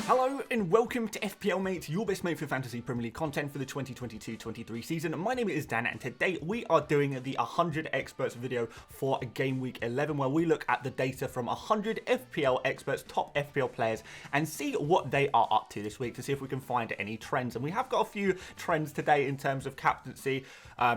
Hello and welcome to FPL Mate, your best mate for fantasy Premier League content for the 2022-23 season. My name is Dan and today we are doing the 100 Experts video for Game Week 11 where we look at the data from 100 FPL Experts, top FPL players, and see what they are up to this week to see if we can find any trends. And we have got a few trends today in terms of captaincy.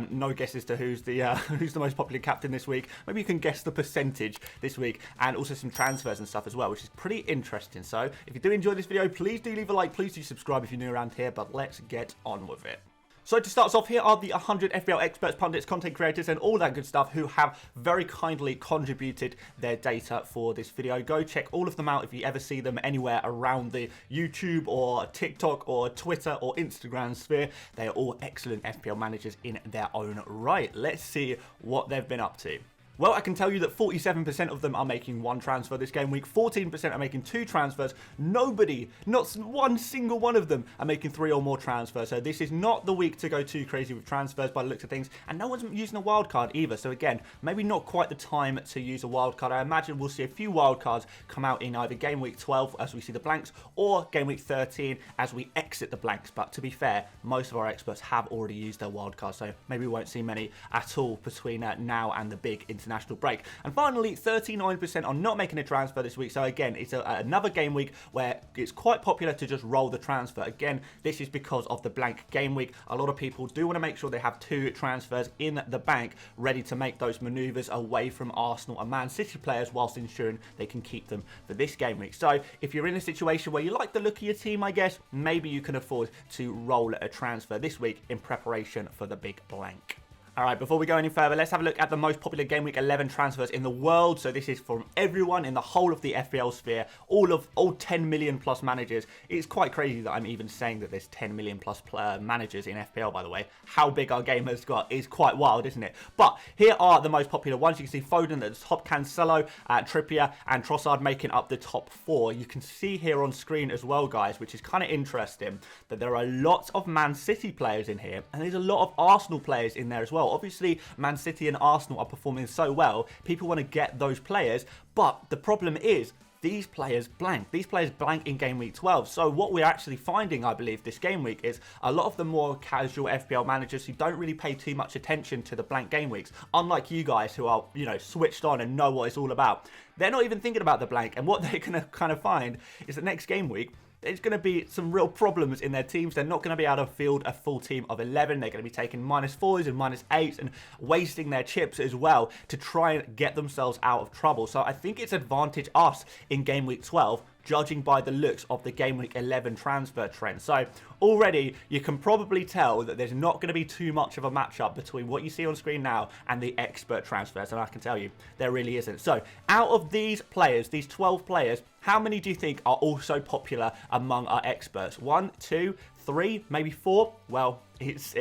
No guesses to who's the most popular captain this week. Maybe you can guess the percentage this week, and also some transfers and stuff as well, which is pretty interesting. So if you do enjoy this video, please do leave a like, please do subscribe if you're new around here, but let's get on with it. So to start us off, here are the 100 FPL experts, pundits, content creators, and all that good stuff who have very kindly contributed their data for this video. Go check all of them out if you ever see them anywhere around the YouTube or TikTok or Twitter or Instagram sphere. They are all excellent FPL managers in their own right. Let's see what they've been up to. Well, I can tell you that 47% of them are making one transfer this game week, 14% are making two transfers, nobody, not one single one of them are making three or more transfers, so this is not the week to go too crazy with transfers by the looks of things, and no one's using a wildcard either, so again, maybe not quite the time to use a wildcard. I imagine we'll see a few wildcards come out in either game week 12 as we see the blanks, or game week 13 as we exit the blanks, but to be fair, most of our experts have already used their wildcards, so maybe we won't see many at all between now and the big international break. And finally, 39% are not making a transfer this week. So again, it's another game week where it's quite popular to just roll the transfer. Again, this is because of the blank game week. A lot of people do want to make sure they have two transfers in the bank ready to make those maneuvers away from Arsenal and Man City players whilst ensuring they can keep them for this game week. So if you're in a situation where you like the look of your team, I guess, maybe you can afford to roll a transfer this week in preparation for the big blank. Alright, before we go any further, let's have a look at the most popular Game Week 11 transfers in the world. So this is from everyone in the whole of the FPL sphere, all 10 million plus managers. It's quite crazy that I'm even saying that there's 10 million plus managers in FPL, by the way. How big our game has got is quite wild, isn't it? But here are the most popular ones. You can see Foden at the top, Cancelo, Trippier, and Trossard making up the top four. You can see here on screen as well, guys, which is kind of interesting, that there are lots of Man City players in here, and there's a lot of Arsenal players in there as well. Obviously, Man City and Arsenal are performing so well, people want to get those players, but the problem is these players blank. These players blank in game week 12. So what we're actually finding, I believe, this game week is a lot of the more casual FPL managers who don't really pay too much attention to the blank game weeks, unlike you guys who are, you know, switched on and know what it's all about. They're not even thinking about the blank, and what they're going to kind of find is that next game week, there's going to be some real problems in their teams. They're not going to be able to field a full team of 11. They're going to be taking -4s and -8s and wasting their chips as well to try and get themselves out of trouble. So I think it's advantage us in game week 12, judging by the looks of the game week 11 transfer trend. So already you can probably tell that there's not going to be too much of a matchup between what you see on screen now and the expert transfers, and I can tell you there really isn't. So out of these players, these 12 players, how many do you think are also popular among our experts? 1, 2, 3, maybe 4? Well, it's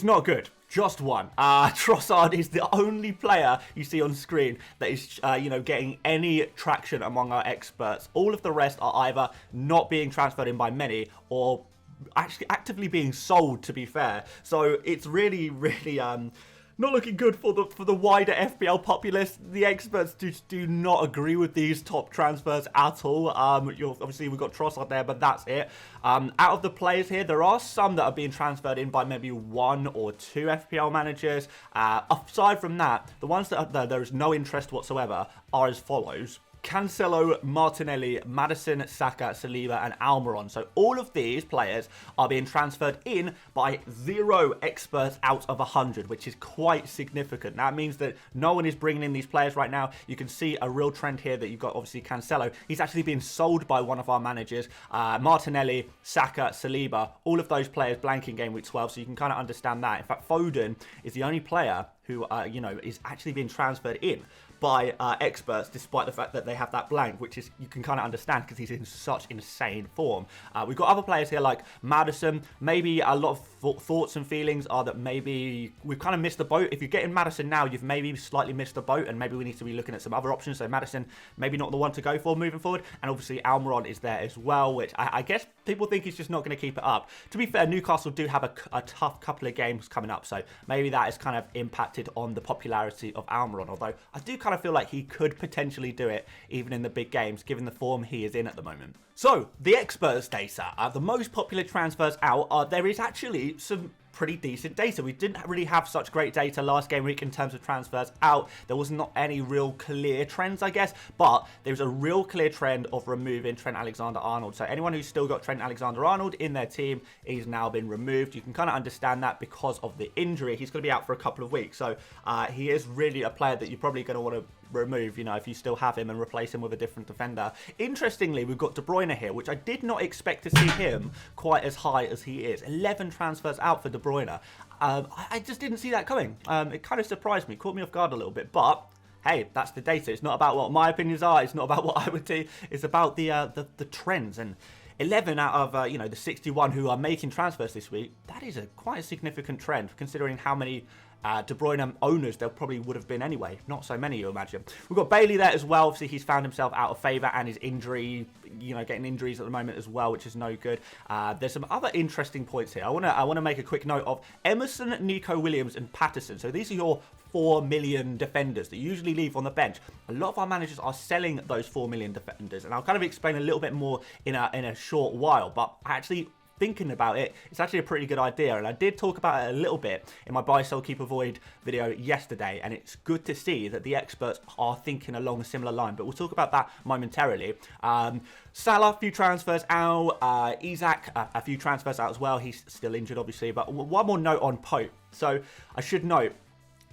not good. Just one. Trossard is the only player you see on screen that is, getting any traction among our experts. All of the rest are either not being transferred in by many or actually actively being sold, to be fair. So it's really, really not looking good for the wider FPL populace. The experts do not agree with these top transfers at all. Obviously, we've got Trossard there, but that's it. Out of the players here, there are some that are being transferred in by maybe 1 or 2 FPL managers. Aside from that, the ones that there is no interest whatsoever are as follows: Cancelo, Martinelli, Maddison, Saka, Saliba, and Almiron. So all of these players are being transferred in by 0 experts out of 100, which is quite significant. That means that no one is bringing in these players right now. You can see a real trend here that you've got, obviously, Cancelo. He's actually being sold by one of our managers. Martinelli, Saka, Saliba, all of those players blanking game week 12, so you can kind of understand that. In fact, Foden is the only player who, is actually being transferred in by experts, despite the fact that they have that blank, which is, you can kind of understand because he's in such insane form. We've got other players here like Maddison. Maybe a lot of thoughts and feelings are that maybe we've kind of missed the boat. If you're getting Maddison now, you've maybe slightly missed the boat, and maybe we need to be looking at some other options. So Maddison, maybe not the one to go for moving forward. And obviously Almiron is there as well, which I guess people think he's just not going to keep it up. To be fair, Newcastle do have a tough couple of games coming up, so maybe that has kind of impacted on the popularity of Almiron, although I do kind kind of feel like he could potentially do it even in the big games, given the form he is in at the moment. So, the experts data, the most popular transfers out, there is actually some pretty decent data. We didn't really have such great data last game week in terms of transfers out. There was not any real clear trends, I guess, but there's a real clear trend of removing Trent Alexander-Arnold. So anyone who's still got Trent Alexander-Arnold in their team, he's now been removed. You can kind of understand that because of the injury. He's going to be out for a couple of weeks. So he is really a player that you're probably going to want to remove, you know, if you still have him, and replace him with a different defender. Interestingly, we've got De Bruyne here, which I did not expect to see him quite as high as he is. 11 transfers out for De Bruyne. I just didn't see that coming. It kind of surprised me, caught me off guard a little bit, but hey, that's the data. It's not about what my opinions are. It's not about what I would do. It's about the trends. And 11 out of you know, the 61 who are making transfers this week, that is quite a significant trend, considering how many De Bruyne owners there probably would have been anyway. Not so many, you imagine. We've got Bailey there as well. Obviously, he's found himself out of favour, and his injury, you know, getting injuries at the moment as well, which is no good. There's some other interesting points here. I want to make a quick note of Emerson, Nico Williams, and Patterson. So these are your 4 million defenders that you usually leave on the bench. A lot of our managers are selling those 4 million defenders, and I'll kind of explain a little bit more in a short while. But actually, thinking about it, it's actually a pretty good idea, and I did talk about it a little bit in my buy, sell, keep, avoid video yesterday, and it's good to see that the experts are thinking along a similar line, but we'll talk about that momentarily. Salah, a few transfers out. Isaac, a few transfers out as well. He's still injured, obviously, but one more note on Pope. So I should note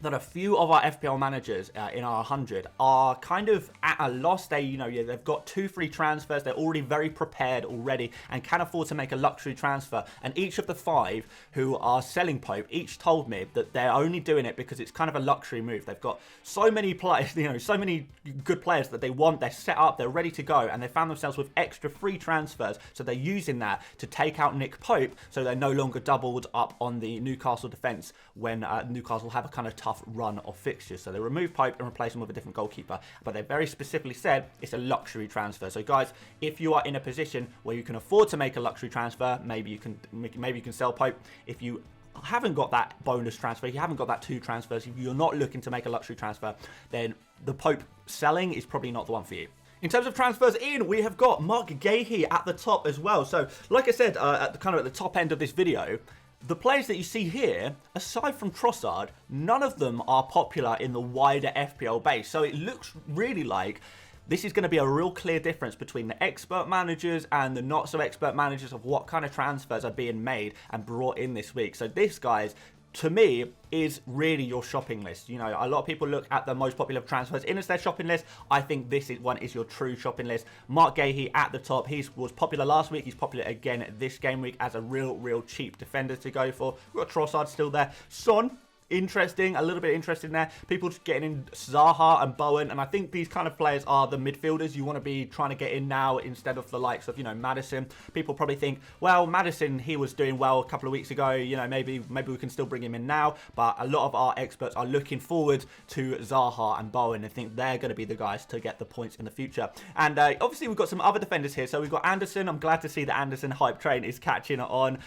that a few of our FPL managers in our 100 are kind of at a loss. They've got 2 free transfers. They're already very prepared already and can afford to make a luxury transfer. And each of the 5 who are selling Pope, each told me that they're only doing it because it's kind of a luxury move. They've got so many players, you know, so many good players that they want. They're set up, they're ready to go, and they found themselves with extra free transfers. So they're using that to take out Nick Pope, so they're no longer doubled up on the Newcastle defence when Newcastle have a kind of tough run of fixtures. So they remove Pope and replace him with a different goalkeeper, but they very specifically said it's a luxury transfer. So guys, if you are in a position where you can afford to make a luxury transfer, maybe you can sell Pope. If you haven't got that bonus transfer, you haven't got that 2 transfers, if you're not looking to make a luxury transfer, then the Pope selling is probably not the one for you. In terms of transfers in, we have got Mark Gahey at the top as well. So like I said, at the top end of this video, the players that you see here, aside from Trossard, none of them are popular in the wider FPL base. So it looks really like this is going to be a real clear difference between the expert managers and the not so expert managers of what kind of transfers are being made and brought in this week. So this, guys, to me, is really your shopping list. You know, a lot of people look at the most popular transfers in as their shopping list. I think this one is your true shopping list. Mark Gahey at the top. He was popular last week. He's popular again this game week as a real cheap defender to go for. We've got Trossard still there. Son, interesting, a little bit interesting there. People just getting in Zaha and Bowen, and I think these kind of players are the midfielders you want to be trying to get in now instead of the likes of, you know, Maddison. People probably think, well, Maddison, he was doing well a couple of weeks ago, you know, maybe we can still bring him in now, but a lot of our experts are looking forward to Zaha and Bowen and think they're going to be the guys to get the points in the future. And obviously we've got some other defenders here. So we've got Anderson. I'm glad to see the Anderson hype train is catching on.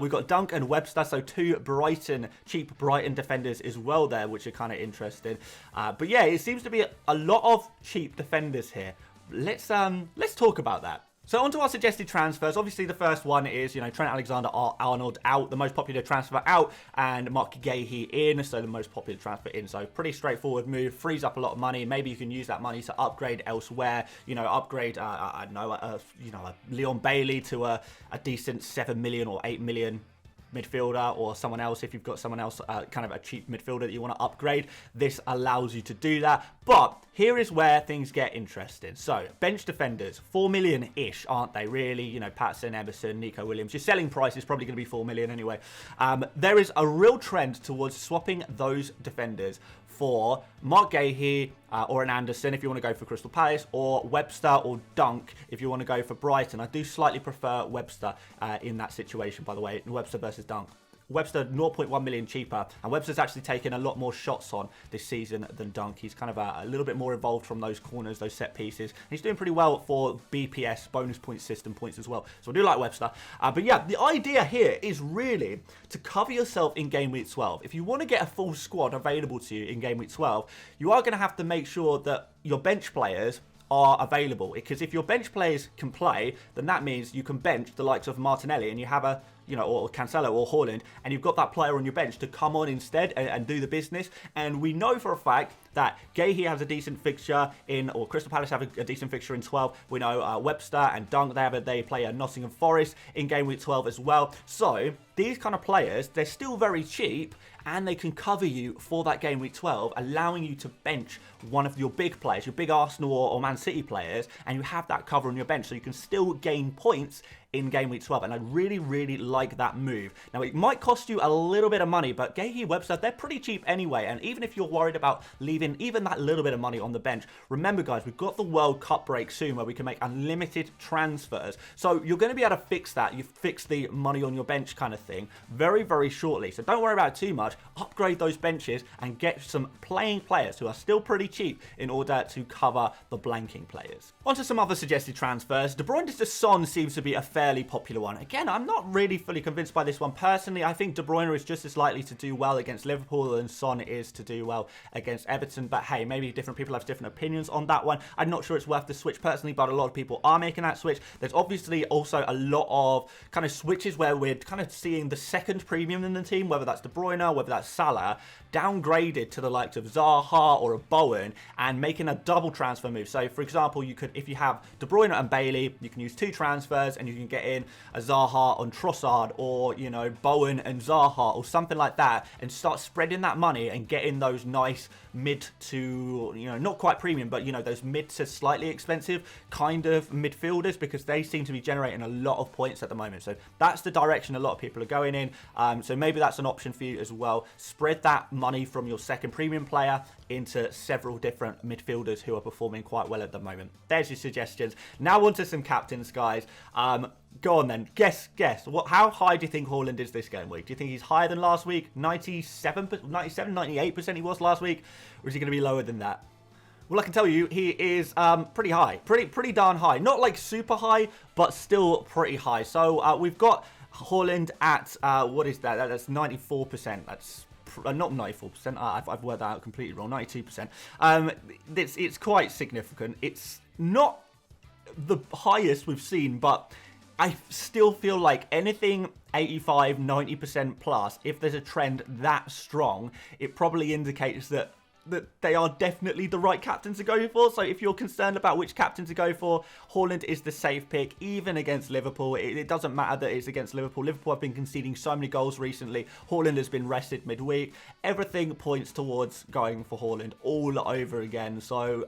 We've got Dunk and Webster, so 2 cheap Brighton defenders as well there, which are kind of interesting. But yeah, it seems to be a lot of cheap defenders here. Let's talk about that. So on to our suggested transfers. Obviously, the first one is, you know, Trent Alexander-Arnold out, the most popular transfer out, and Mark Gahey in, so the most popular transfer in. So pretty straightforward move, frees up a lot of money. Maybe you can use that money to upgrade elsewhere. You know, upgrade, I don't know, a Leon Bailey to a decent 7 million or 8 million midfielder, or someone else. If you've got someone else, kind of a cheap midfielder that you want to upgrade, this allows you to do that. But here is where things get interesting. So bench defenders, 4 million-ish, aren't they really? You know, Patterson, Emerson, Nico Williams. Your selling price is probably going to be 4 million anyway. There is a real trend towards swapping those defenders for Mark Gahey or an Anderson if you want to go for Crystal Palace, or Webster or Dunk if you want to go for Brighton. I do slightly prefer Webster in that situation, by the way, Webster versus Dunk. Webster 0.1 million cheaper, and Webster's actually taken a lot more shots on this season than Dunk. He's kind of a little bit more involved from those corners, those set pieces. And he's doing pretty well for BPS, bonus point system points as well. So I do like Webster. But yeah, the idea here is really to cover yourself in Game Week 12. If you want to get a full squad available to you in Game Week 12, you are going to have to make sure that your bench players are available, because if your bench players can play, then that means you can bench the likes of Martinelli and you have a, you know, or Cancelo or Haaland, and you've got that player on your bench to come on instead and do the business. And we know for a fact that Gahey has a decent fixture in, or Crystal Palace have a decent fixture in 12. We know Webster and Dunk, they play Nottingham Forest in Game Week 12 as well. So these kind of players, they're still very cheap, and they can cover you for that Game Week 12, allowing you to bench one of your big players, your big Arsenal or Man City players, and you have that cover on your bench, so you can still gain points in Game Week 12, and I really, really like that move. Now, it might cost you a little bit of money, but Gahey, Webster, they're pretty cheap anyway, and even if you're worried about leaving even that little bit of money on the bench, remember, guys, we've got the World Cup break soon where we can make unlimited transfers, so you're going to be able to fix that. You fix the money on your bench kind of thing very, very shortly, so don't worry about it too much. Upgrade those benches and get some playing players who are still pretty cheap in order to cover the blanking players. On to some other suggested transfers. De Bruyne to Son seems to be a fairly popular one. Again, I'm not really fully convinced by this one personally. I think De Bruyne is just as likely to do well against Liverpool than Son is to do well against Everton, but hey, maybe different people have different opinions on that one. I'm not sure it's worth the switch personally, but a lot of people are making that switch. There's obviously also a lot of kind of switches where we're kind of seeing the second premium in the team, whether that's De Bruyne, whether that's Salah, downgraded to the likes of Zaha or a Bowen and making a double transfer move. So for example, you could, if you have De Bruyne and Bailey, you can use 2 transfers and you can get in a Zaha on Trossard, or, you know, Bowen and Zaha or something like that, and start spreading that money and getting those nice mid to, you know, not quite premium, but, you know, those mid to slightly expensive kind of midfielders, because they seem to be generating a lot of points at the moment. So that's the direction a lot of people are going in. So maybe that's an option for you as well. Spread that money from your second premium player into several different midfielders who are performing quite well at the moment. There's your suggestions. Now on to some captains, guys. Go on then. Guess. How high do you think Haaland is this game week? Do you think he's higher than last week? 97, 98% he was last week? Or is he going to be lower than that? Well, I can tell you, he is pretty high. Pretty darn high. Not like super high, but still pretty high. So we've got Haaland at, what is that? That's 94%. That's not 94%. I've worked that out completely wrong. 92%. It's quite significant. It's not the highest we've seen, but I still feel like anything 85, 90% plus, if there's a trend that strong, it probably indicates that they are definitely the right captain to go for. So if you're concerned about which captain to go for, Haaland is the safe pick, even against Liverpool. It doesn't matter that it's against Liverpool. Liverpool have been conceding so many goals recently. Haaland has been rested midweek. Everything points towards going for Haaland all over again. So,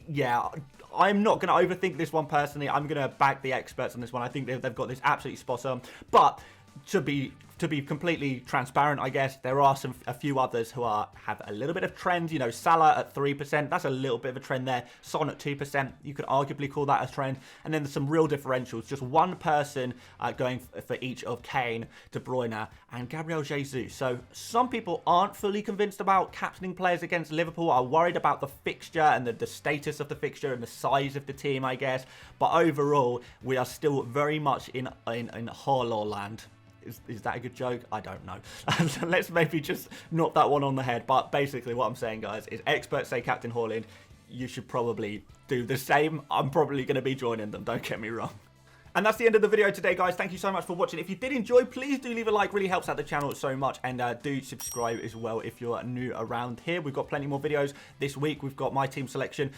yeah, I'm not going to overthink this one personally. I'm going to back the experts on this one. I think they've got this absolutely spot on. But to be completely transparent, I guess, there are a few others who have a little bit of trend. You know, Salah at 3%, that's a little bit of a trend there. Son at 2%, you could arguably call that a trend. And then there's some real differentials. Just one person going for each of Kane, De Bruyne, and Gabriel Jesus. So some people aren't fully convinced about captaining players against Liverpool, are worried about the fixture and the status of the fixture and the size of the team, I guess. But overall, we are still very much in Haaland land. Is that a good joke? I don't know. Let's maybe just knock that one on the head. But basically what I'm saying, guys, is experts say Captain Haaland. You should probably do the same. I'm probably going to be joining them, don't get me wrong. And that's the end of the video today, guys. Thank you so much for watching. If you did enjoy, please do leave a like. Really helps out the channel so much. And do subscribe as well if you're new around here. We've got plenty more videos this week. We've got my team selection.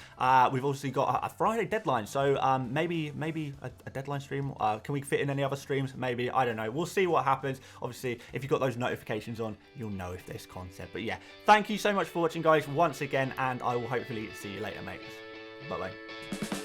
We've also got a Friday deadline. So maybe a deadline stream. Can we fit in any other streams? Maybe. I don't know. We'll see what happens. Obviously, if you've got those notifications on, you'll know if there's content. But yeah, thank you so much for watching, guys, once again. And I will hopefully see you later, mates. Bye-bye.